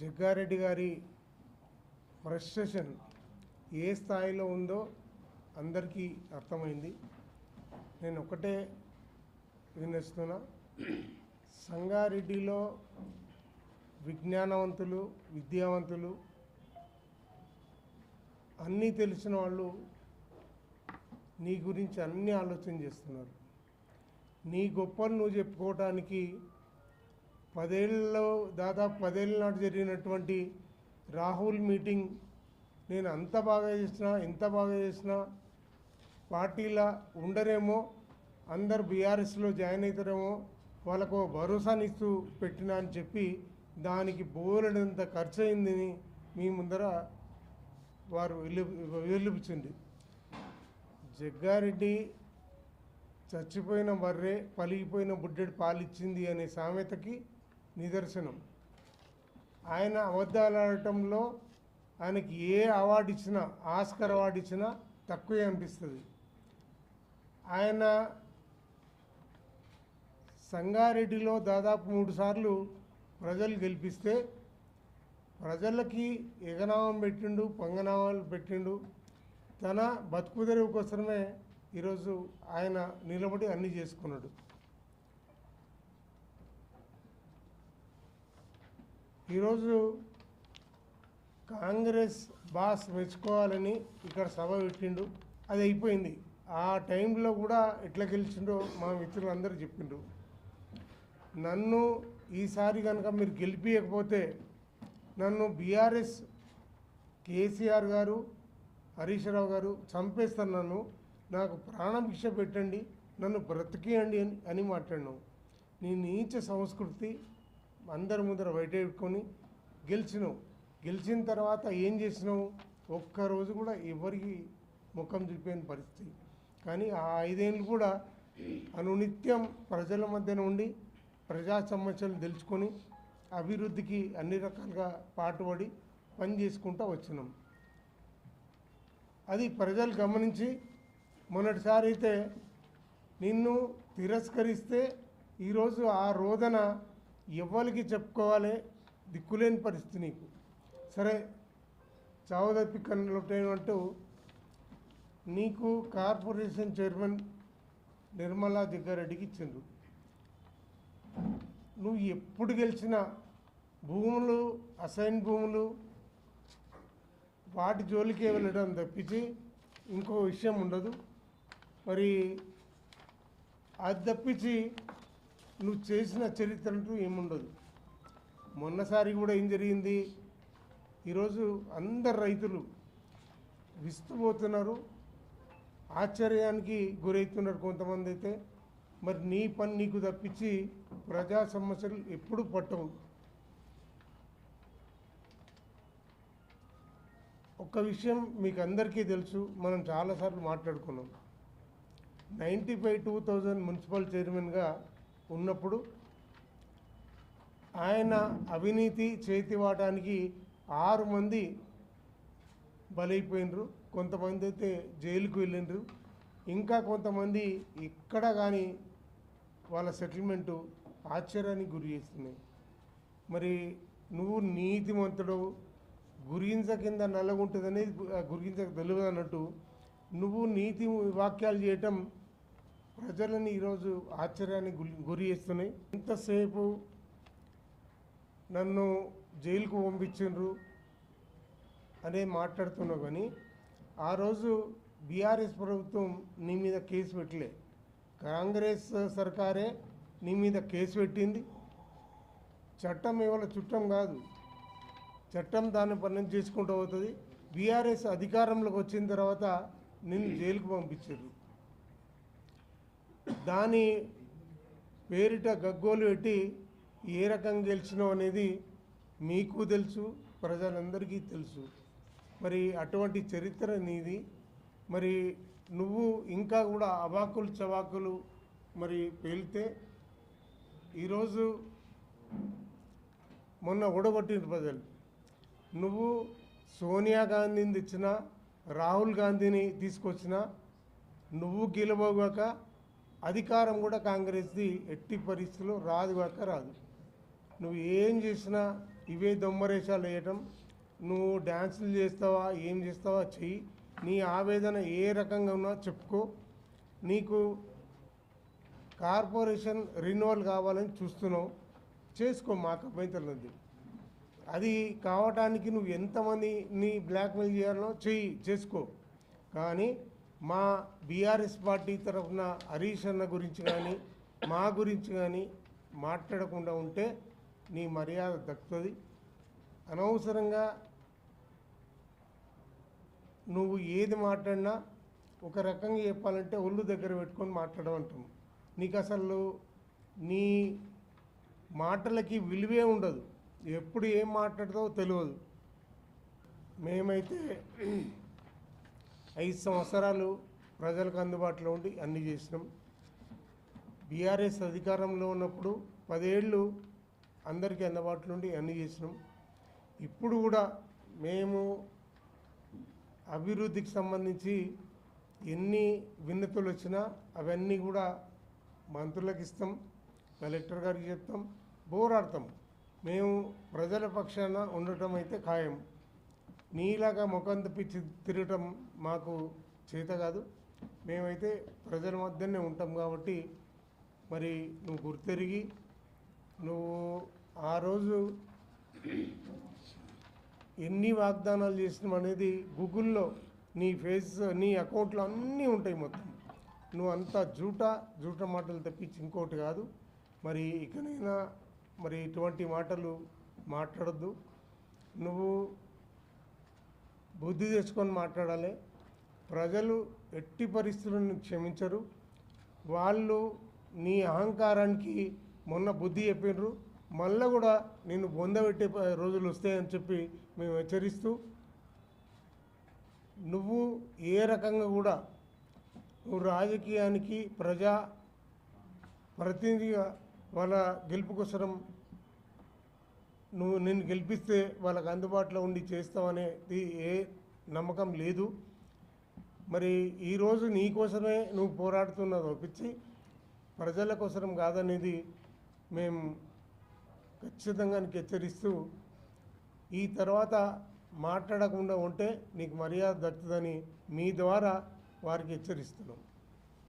జగ్గారెడ్డి గారి ఫ్రస్ట్రేషన్ ఏ స్థాయిలో ఉందో అందరికీ అర్థమైంది. నేను ఒకటే వినిస్తున్నా, సంగారెడ్డిలో విజ్ఞానవంతులు, విద్యావంతులు, అన్నీ తెలిసిన వాళ్ళు నీ గురించి అన్నీ ఆలోచన చేస్తున్నారు. నీ గొప్పలు నువ్వు చెప్పుకోవటానికి దాదాపు 10 ఏళ్ళ నాటి జరిగినటువంటి రాహుల్ మీటింగ్ నేను అంత బాగా చేసినా, ఇంత బాగా చేసినా పార్టీలా ఉండరేమో, అందరు బీఆర్ఎస్లో జాయిన్ అవుతారేమో, వాళ్ళకు భరోసానిస్తూ పెట్టినా అని చెప్పి దానికి బోలెడంత ఖర్చు అయిందని మీ ముందర వారు వెలుపుచింది. జగ్గారెడ్డి చచ్చిపోయిన బర్రె పలిగిపోయిన బుడ్డెడు పాలిచ్చింది అనే సామెతకి నిదర్శనం. ఆయన అబద్ధాలు ఆడటంలో ఆయనకి ఏ అవార్డు ఇచ్చినా, ఆస్కర్ అవార్డు ఇచ్చినా తక్కువే అనిపిస్తుంది. ఆయన సంగారెడ్డిలో దాదాపు 3 సార్లు ప్రజలు గెలిపిస్తే ప్రజలకి ఎగనామం పెట్టిండు, పంగనామాలు పెట్టిండు. తన బతుకుదెరువు కోసమే ఈరోజు ఆయన నిలబడి అన్నీ చేసుకున్నాడు. ఈరోజు కాంగ్రెస్ బాస్ మెచ్చుకోవాలని ఇక్కడ సభ పెట్టిండు, అది అయిపోయింది. ఆ టైంలో కూడా ఎట్లా గెలిచిండో మా మిత్రులందరూ చెప్పిండ్రు. నన్ను ఈసారి కనుక మీరు గెలిపించకపోతే నన్ను బీఆర్ఎస్ కేసీఆర్ గారు, హరీష్ రావు గారు చంపేస్తారు, నాకు ప్రాణభిక్ష పెట్టండి, నన్ను బ్రతికియండి అని మాట్లాడినావు. నీ నీచ సంస్కృతి అందరి ముందర బయట పెట్టుకొని గెలిచినావు. గెలిచిన తర్వాత ఏం చేసినావు? ఒక్కరోజు కూడా ఎవరికి ముఖం చూపేని పరిస్థితి. కానీ ఆ 5 ఏళ్ళు కూడా అనునిత్యం ప్రజల మధ్యన ఉండి ప్రజా సమస్యలు తెలుసుకొని అభివృద్ధికి అన్ని రకాలుగా పాటుపడి పని చేసుకుంటూ వచ్చినాం. అది ప్రజలు గమనించి మొన్నటిసారి అయితే నిన్ను తిరస్కరిస్తే ఈరోజు ఆ రోదన ఎవ్వరికి చెప్పుకోవాలి, దిక్కులేని పరిస్థితి నీకు. సరే, చావుదప్పి కన్నులటేమంటూ నీకు కార్పొరేషన్ చైర్మన్ నిర్మలా జగ్గారెడ్డికి ఇచ్చిండ్రు. నువ్వు ఎప్పుడు గెలిచినా భూములు, అసైన్ భూములు, వాటి జోలికే వెళ్ళడం తప్పించి ఇంకో విషయం ఉండదు. మరి అది తప్పించి నువ్వు చేసిన చరిత్ర అంటూ ఏముండదు. మొన్నసారి కూడా ఏం జరిగింది? ఈరోజు అందరు రైతులు విస్తుపోతున్నారు, ఆశ్చర్యానికి గురవుతున్నారు కొంతమంది అయితే. మరి నీ పని నీకు తప్పించి ప్రజా సమస్యలు ఎప్పుడు పట్టవు. ఒక్క విషయం మీకు అందరికీ తెలుసు, మనం చాలాసార్లు మాట్లాడుకున్నాం. 95-2000 మున్సిపల్ చైర్మన్గా ఉన్నప్పుడు ఆయన అవినీతి చేతివాటానికి 6 మంది బలైపోయినరు. కొంతమంది అయితే జైలుకు వెళ్ళినరు. ఇంకా కొంతమంది ఇక్కడ కానీ వాళ్ళ సెటిల్మెంటు ఆశ్చర్యానికి గురి చేస్తున్నాయి. మరి నువ్వు నీతిమంతుడు, గురింజ కింద నల్లగుంటుందనేది గురింజకు తెలియదు అన్నట్టు నువ్వు నీతి వాక్యాలు చేయటం ప్రజలని ఈరోజు ఆశ్చర్యానికి గురి చేస్తున్నాయి. ఇంతసేపు నన్ను జైలుకు పంపించిండ్రు అనే మాట్లాడుతున్నావు, కానీ ఆ రోజు బీఆర్ఎస్ ప్రభుత్వం నీ మీద కేసు పెట్టలే, కాంగ్రెస్ సర్కారే నీ మీద కేసు పెట్టింది. చట్టం ఇవాళ చుట్టం కాదు, చట్టం దాన్ని పని చేసుకుంటూ అవుతుంది. బీఆర్ఎస్ అధికారంలోకి వచ్చిన తర్వాత నిన్ను జైలుకు పంపించారు. దాని పేరిట గగ్గోలు పెట్టి ఏ రకంగా గెలిచినావు అనేది మీకు తెలుసు, ప్రజలందరికీ తెలుసు. మరి అటువంటి చరిత్ర నీది. మరి నువ్వు ఇంకా కూడా అవాకులు చవాకులు మరి పేలితే ఈరోజు మొన్న ఓడగొట్టిన ప్రజలు. నువ్వు సోనియా గాంధీని తెచ్చినా, రాహుల్ గాంధీని తీసుకొచ్చినా నువ్వు గెలవగాక అధికారం కూడా కాంగ్రెస్ది ఎట్టి పరిస్థితుల్లో రాదు. నువ్వు ఏం చేసినా ఇవే దొమ్మరేషాలు వేయటం, నువ్వు డ్యాన్సులు చేస్తావా ఏం చేస్తావా చెయ్యి, నీ ఆవేదన ఏ రకంగా ఉన్నా చెప్పుకో. నీకు కార్పొరేషన్ రిన్యువల్ కావాలని చూస్తున్నావు, చేసుకో, మాకు అభ్యంతరం ఉంది. అది కావటానికి నువ్వు ఎంతమందిని బ్లాక్మెయిల్ చేయాలో చేసుకో. కానీ మా బీఆర్ఎస్ పార్టీ తరఫున హరీష్ అన్న గురించి కానీ మా గురించి కానీ మాట్లాడకుండా ఉంటే నీ మర్యాద దక్కుతుంది. అనవసరంగా నువ్వు ఏది మాట్లాడినా ఒక రకంగా చెప్పాలంటే ఒళ్ళు దగ్గర పెట్టుకొని మాట్లాడమంటాం. నీకు అసలు నీ మాటలకి విలువే ఉండదు, ఎప్పుడు ఏం మాట్లాడతావో తెలియదు. మేమైతే 5 సంవత్సరాలు ప్రజలకు అందుబాటులో ఉండి అన్నీ చేసినాం. బీఆర్ఎస్ అధికారంలో ఉన్నప్పుడు 10 ఏళ్ళు అందరికీ అందుబాటులో ఉండి అన్నీ చేసినాం. ఇప్పుడు కూడా మేము అభివృద్ధికి సంబంధించి ఎన్ని విన్నతులు వచ్చినా అవన్నీ కూడా మంత్రులకు ఇస్తాం, కలెక్టర్ గారికి చెప్తాం, పోరాడతాం. మేము ప్రజల పక్షాన ఉండటం అయితే ఖాయం. నీలాగా ముఖం తప్పించి తిరగటం మాకు చేత కాదు. మేమైతే ప్రజల మధ్యనే ఉంటాం కాబట్టి మరి నువ్వు గుర్తెరిగి నువ్వు ఆ రోజు ఎన్ని వాగ్దానాలు చేసినాం అనేది గూగుల్లో నీ ఫేస్ నీ అకౌంట్లో అన్నీ ఉంటాయి మొత్తం. నువ్వు అంతా జూట మాటలు తప్పించి ఇంకోటి కాదు. మరి ఇకనైనా మరి ఇటువంటి మాటలు మాట్లాడద్దు. నువ్వు బుద్ధి తెచ్చుకొని మాట్లాడాలి. ప్రజలు ఎట్టి పరిస్థితులను క్షమించరు. వాళ్ళు నీ అహంకారానికి మొన్న బుద్ధి చెప్పినారు, మళ్ళీ కూడా నేను బొందబెట్టే రోజులు వస్తాయని చెప్పి మేము హెచ్చరిస్తూ, నువ్వు ఏ రకంగా కూడా నువ్వు రాజకీయానికి ప్రజా ప్రతినిధిగా వాళ్ళ గెలుపు కోసం నువ్వు నిన్ను గెలిపిస్తే వాళ్ళకు అందుబాటులో ఉండి చేస్తావనేది ఏ నమ్మకం లేదు. మరి ఈరోజు నీ కోసమే నువ్వు పోరాడుతున్నది ఒప్పించి ప్రజల కోసం కాదనేది మేము ఖచ్చితంగా నీకు హెచ్చరిస్తూ, ఈ తర్వాత మాట్లాడకుండా ఉంటే నీకు మర్యాద దక్కుతుందని మీ ద్వారా వారికి హెచ్చరిస్తున్నాం.